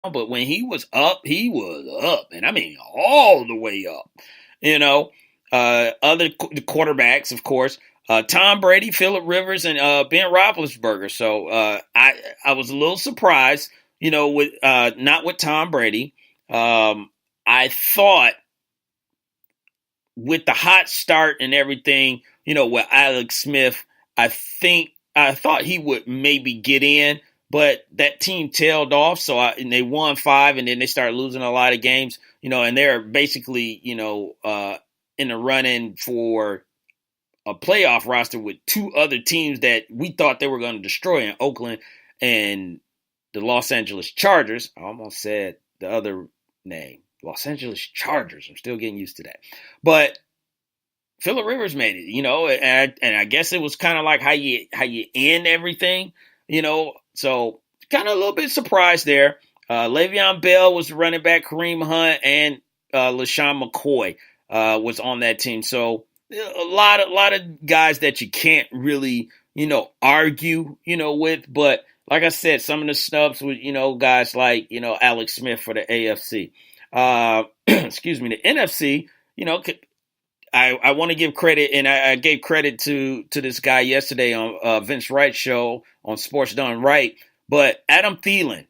but when he was up, and I mean all the way up. You know, the quarterbacks, of course, Tom Brady, Phillip Rivers, and Ben Roethlisberger. So I was a little surprised, with not with Tom Brady. I thought with the hot start and everything, with Alex Smith, I thought he would maybe get in, but that team tailed off. And they won five, and then they started losing a lot of games, and they're basically, in the running for a playoff roster with two other teams that we thought they were going to destroy in Oakland and the Los Angeles Chargers. I almost said the other name, Los Angeles Chargers. I'm still getting used to that. But Phillip Rivers made it, and I guess it was kind of like how you end everything, So kind of a little bit surprised there. Le'Veon Bell was the running back, Kareem Hunt, and LaShawn McCoy was on that team. So a lot of guys that you can't really, argue, with. But like I said, some of the snubs with, guys like, Alex Smith for the AFC. Excuse me, the NFC, I want to give credit, and I gave credit to this guy yesterday on Vince Wright's show on Sports Done Right. But Adam Thielen,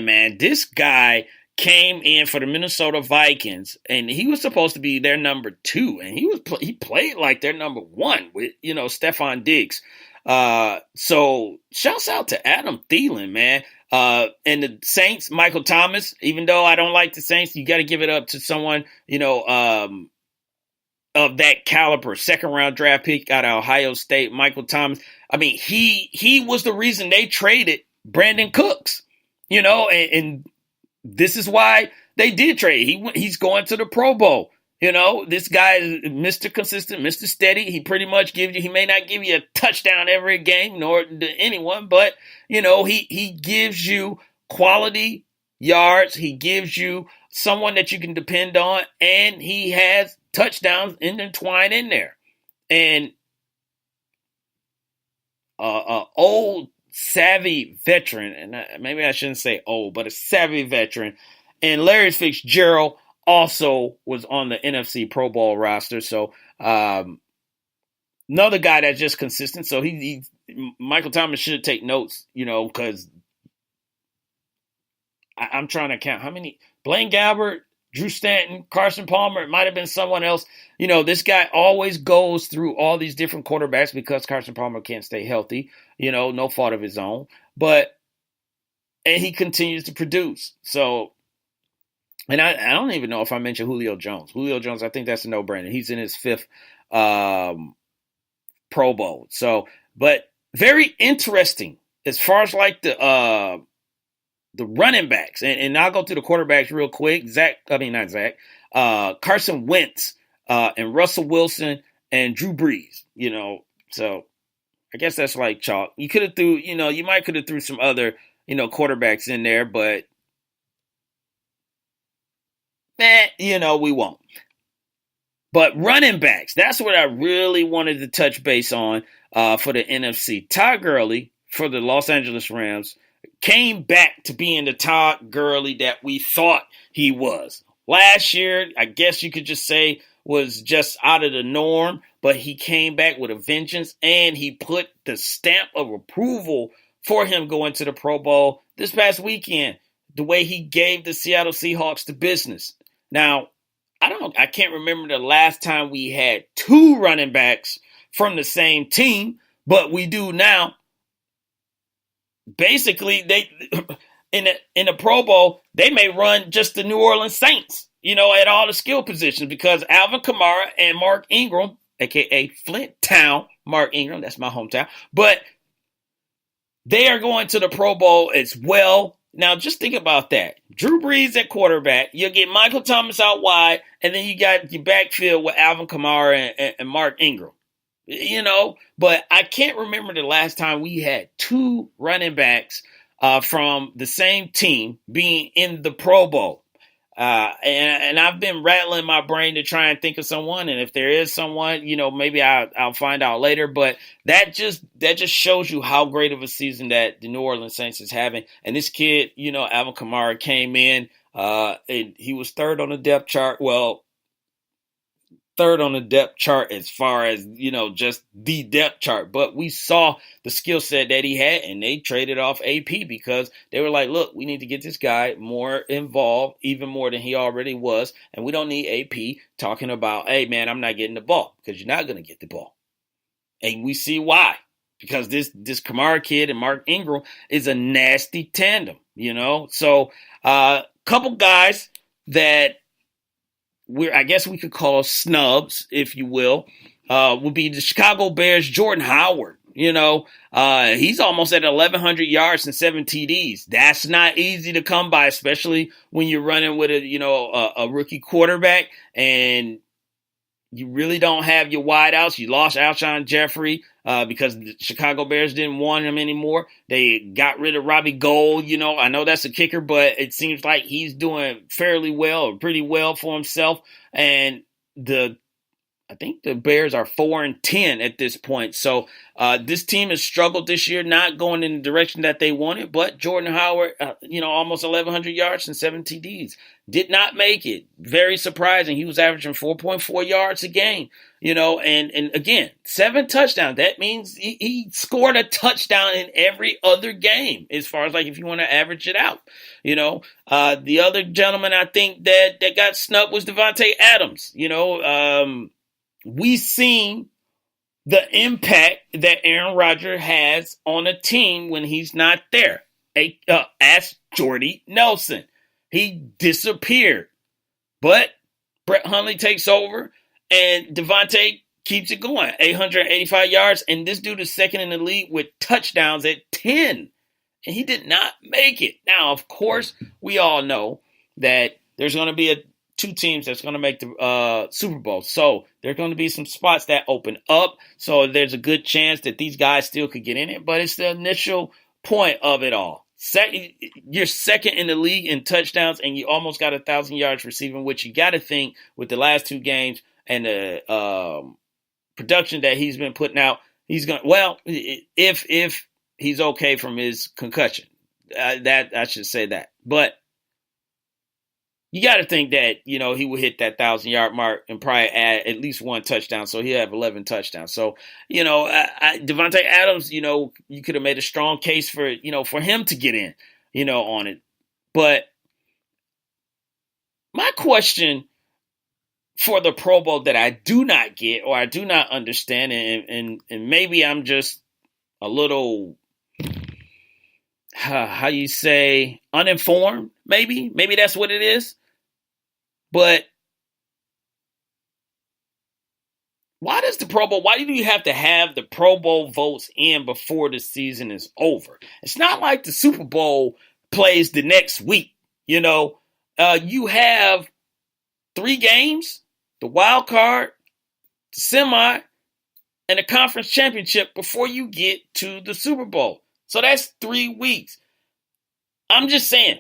man, this guy came in for the Minnesota Vikings, and he was supposed to be their number 2, and he played like their number 1 with Stephon Diggs. So shouts out to Adam Thielen, man. And the Saints, Michael Thomas. Even though I don't like the Saints, you got to give it up to someone of that caliber, second round draft pick out of Ohio State, Michael Thomas. I mean, he was the reason they traded Brandon Cooks, and this is why they did trade. He's going to the Pro Bowl. This guy is Mr. Consistent, Mr. Steady. He pretty much he may not give you a touchdown every game, nor to anyone, but, he gives you quality yards. He gives you someone that you can depend on, and he has touchdowns intertwined in there. And old savvy veteran, and maybe I shouldn't say old, but a savvy veteran, and Larry Fitzgerald also was on the NFC Pro Bowl roster. So another guy that's just consistent. So Michael Thomas should take notes, because I'm trying to count how many. Blaine Gabbert, Drew Stanton, Carson Palmer, it might have been someone else. This guy always goes through all these different quarterbacks because Carson Palmer can't stay healthy, no fault of his own. And he continues to produce. So, and I don't even know if I mentioned Julio Jones. Julio Jones, I think that's a no-brainer. He's in his 5th Pro Bowl. So, but very interesting as far as like the running backs, and I'll go through the quarterbacks real quick. Carson Wentz, and Russell Wilson and Drew Brees, so I guess that's like chalk. You could have you might could have threw some other, quarterbacks in there, but we won't. But running backs, that's what I really wanted to touch base on, for the NFC. Todd Gurley for the Los Angeles Rams came back to being the Todd Gurley that we thought he was. Last year, I guess you could just say, was just out of the norm, but he came back with a vengeance, and he put the stamp of approval for him going to the Pro Bowl this past weekend, the way he gave the Seattle Seahawks the business. Now, I can't remember the last time we had 2 running backs from the same team, but we do now. Basically, they in the Pro Bowl, they may run just the New Orleans Saints, at all the skill positions, because Alvin Kamara and Mark Ingram, aka Flint Town Mark Ingram, that's my hometown, but they are going to the Pro Bowl as well. Now, just think about that. Drew Brees at quarterback, you'll get Michael Thomas out wide, and then you got your backfield with Alvin Kamara and Mark Ingram. But I can't remember the last time we had 2 running backs from the same team being in the Pro Bowl. And I've been rattling my brain to try and think of someone, and if there is someone, maybe I'll find out later. But that just shows you how great of a season that the New Orleans Saints is having. And this kid, Alvin Kamara came in, and he was third on the depth chart. Well, third on the depth chart as far as, just the depth chart. But we saw the skill set that he had, and they traded off AP because they were like, look, we need to get this guy more involved, even more than he already was. And we don't need AP talking about, hey, man, I'm not getting the ball, because you're not going to get the ball. And we see why. Because this Kamara kid and Mark Ingram is a nasty tandem, So couple guys that I guess we could call snubs, if you will, would be the Chicago Bears' Jordan Howard. He's almost at 1,100 yards and 7 TDs. That's not easy to come by, especially when you're running with a rookie quarterback and you really don't have your wideouts. You lost Alshon Jeffrey because the Chicago Bears didn't want him anymore. They got rid of Robbie Gould. I know that's a kicker, but it seems like he's doing fairly well or pretty well for himself. And I think the Bears are 4-10 at this point. So this team has struggled this year, not going in the direction that they wanted. But Jordan Howard, almost 1,100 yards and 7 TDs. Did not make it. Very surprising. He was averaging 4.4 yards a game. And again, 7 touchdowns. That means he scored a touchdown in every other game, as far as if you want to average it out. The other gentleman I think that got snubbed was Devontae Adams. We seen the impact that Aaron Rodgers has on a team when he's not there. Ask Jordy Nelson. He disappeared. But Brett Hundley takes over, and Devontae keeps it going. 885 yards, and this dude is second in the league with touchdowns at 10. And he did not make it. Now, of course, we all know that there's going to be two teams that's going to make the Super Bowl. So there are going to be some spots that open up. So there's a good chance that these guys still could get in it. But it's the initial point of it all. You're second in the league in touchdowns, and you almost got 1,000 yards receiving, which you got to think with the last 2 games and the production that he's been putting out, he's going. Well, if he's okay from his concussion, that I should say that, but. You got to think that, he will hit that 1,000-yard mark and probably add at least 1 touchdown. So he'll have 11 touchdowns. So, Devontae Adams, you could have made a strong case for, for him to get in, on it. But my question for the Pro Bowl that I do not get or I do not understand, and maybe I'm just a little, how you say, uninformed, maybe that's what it is. But why do you have to have the Pro Bowl votes in before the season is over? It's not like the Super Bowl plays the next week. You have 3 games, the wild card, the semi, and the conference championship before you get to the Super Bowl. So that's 3 weeks. I'm just saying,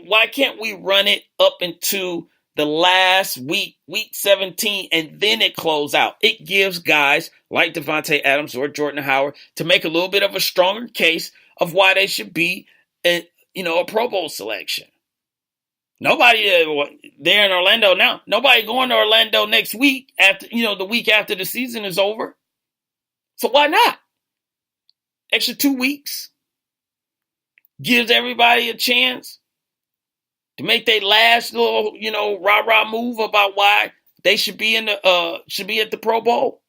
why can't we run it up into the last week, week 17, and then it close out? It gives guys like Devontae Adams or Jordan Howard to make a little bit of a stronger case of why they should be a Pro Bowl selection. Nobody there in Orlando now. Nobody going to Orlando next week after, the week after the season is over. So why not? Extra 2 weeks gives everybody a chance to make their last little, rah-rah move about why they should be at the Pro Bowl.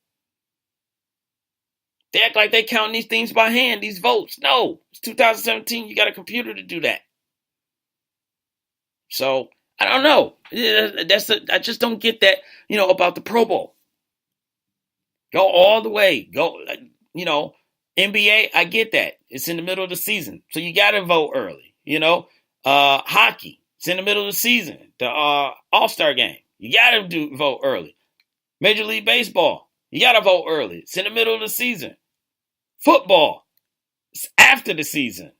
They act like they count these things by hand, these votes. No, it's 2017. You got a computer to do that. So I don't know. I just don't get that, about the Pro Bowl. Go all the way. Go, NBA. I get that. It's in the middle of the season, so you got to vote early. Hockey. It's in the middle of the season. The All-Star game. You got to vote early. Major League Baseball. You got to vote early. It's in the middle of the season. Football. It's after the season.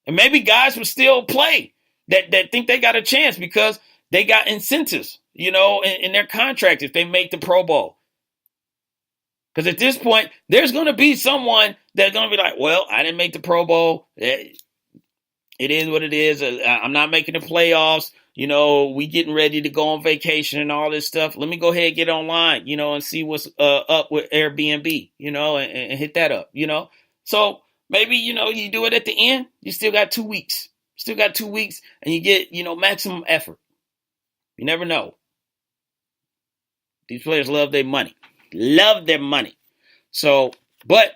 And maybe guys would still play that think they got a chance because they got incentives, in their contract if they make the Pro Bowl. Because at this point, there's going to be someone that's going to be like, well, I didn't make the Pro Bowl. It is what it is. I'm not making the playoffs. We getting ready to go on vacation and all this stuff. Let me go ahead and get online, and see what's up with Airbnb, and hit that up, So maybe, you do it at the end. You still got 2 weeks. And you get, maximum effort. You never know. These players love their money. So, but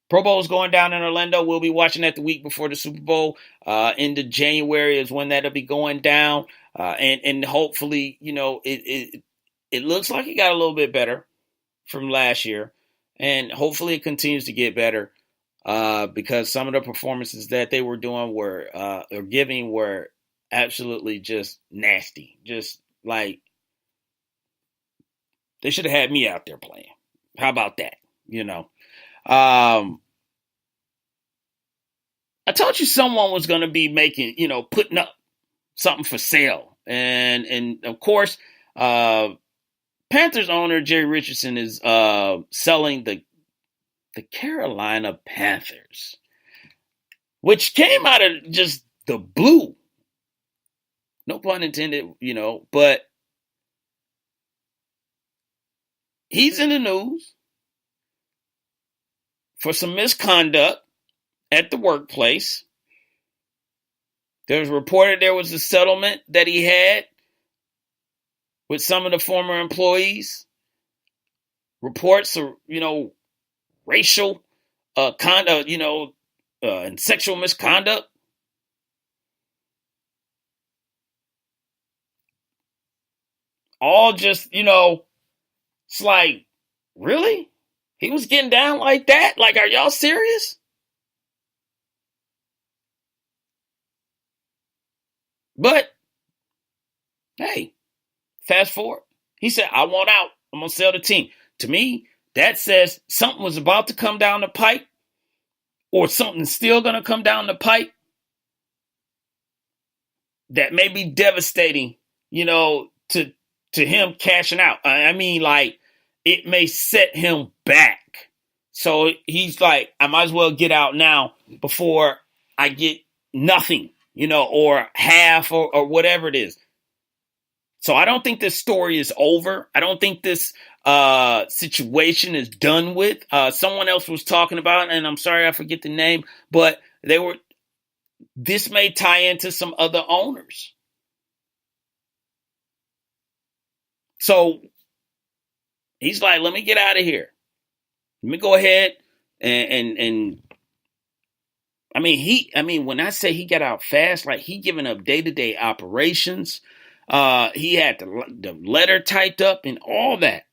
Pro Bowl is going down in Orlando. We'll be watching that the week before the Super Bowl. Into January is when that'll be going down. And hopefully, it looks like it got a little bit better from last year. And hopefully it continues to get better. Because some of the performances that they were doing or giving were absolutely just nasty. Just like they should have had me out there playing. How about that? I told you someone was going to be making, putting up something for sale. And of course, Panthers owner Jerry Richardson is selling the Carolina Panthers, which came out of just the blue. No pun intended, but he's in the news for some misconduct at the workplace. There was reported there was a settlement that he had with some of the former employees. Reports of, racial conduct, and sexual misconduct. All just, it's like, really? He was getting down like that? Like, are y'all serious? But, hey, fast forward. He said, I want out. I'm going to sell the team. To me, that says something was about to come down the pipe or something's still going to come down the pipe that may be devastating, to him cashing out. I mean, like, it may set him back. So he's like, I might as well get out now before I get nothing, or half or whatever it is. So I don't think this story is over. I don't think this situation is done with. Someone else was talking about, and I'm sorry I forget the name, but this may tie into some other owners. So he's like, let me get out of here. Let me go ahead and I mean, when I say he got out fast, like he giving up day-to-day operations. He had the letter typed up and all that.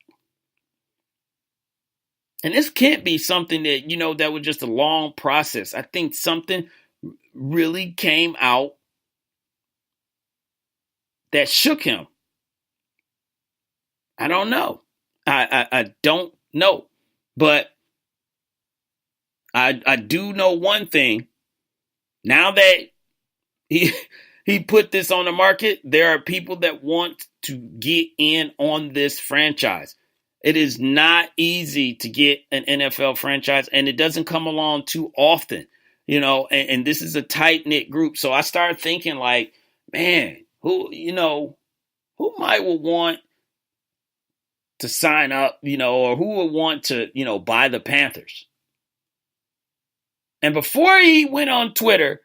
And this can't be something that, that was just a long process. I think something really came out that shook him. I don't know. I don't know. But I do know one thing. Now that he put this on the market, there are people that want to get in on this franchise. It is not easy to get an NFL franchise, and it doesn't come along too often, and this is a tight-knit group. So I started thinking like, man, who might would want to sign up, or who would want to, buy the Panthers? And before he went on Twitter,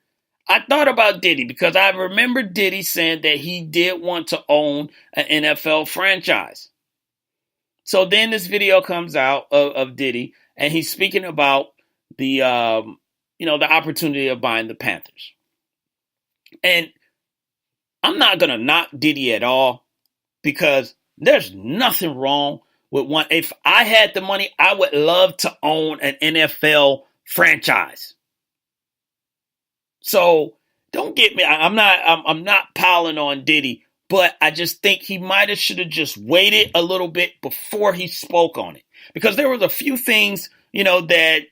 I thought about Diddy because I remember Diddy saying that he did want to own an NFL franchise. So then this video comes out of Diddy, and he's speaking about the, the opportunity of buying the Panthers. And I'm not going to knock Diddy at all because there's nothing wrong with one. If I had the money, I would love to own an NFL franchise. So don't get me. I'm not piling on Diddy, but I just think he might have should have just waited a little bit before he spoke on it, because there was a few things, that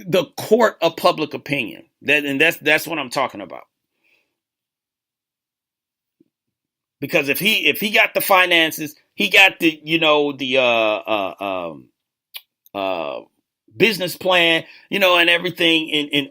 the court of public opinion. That's what I'm talking about. Because if he got the finances, he got the business plan, and everything in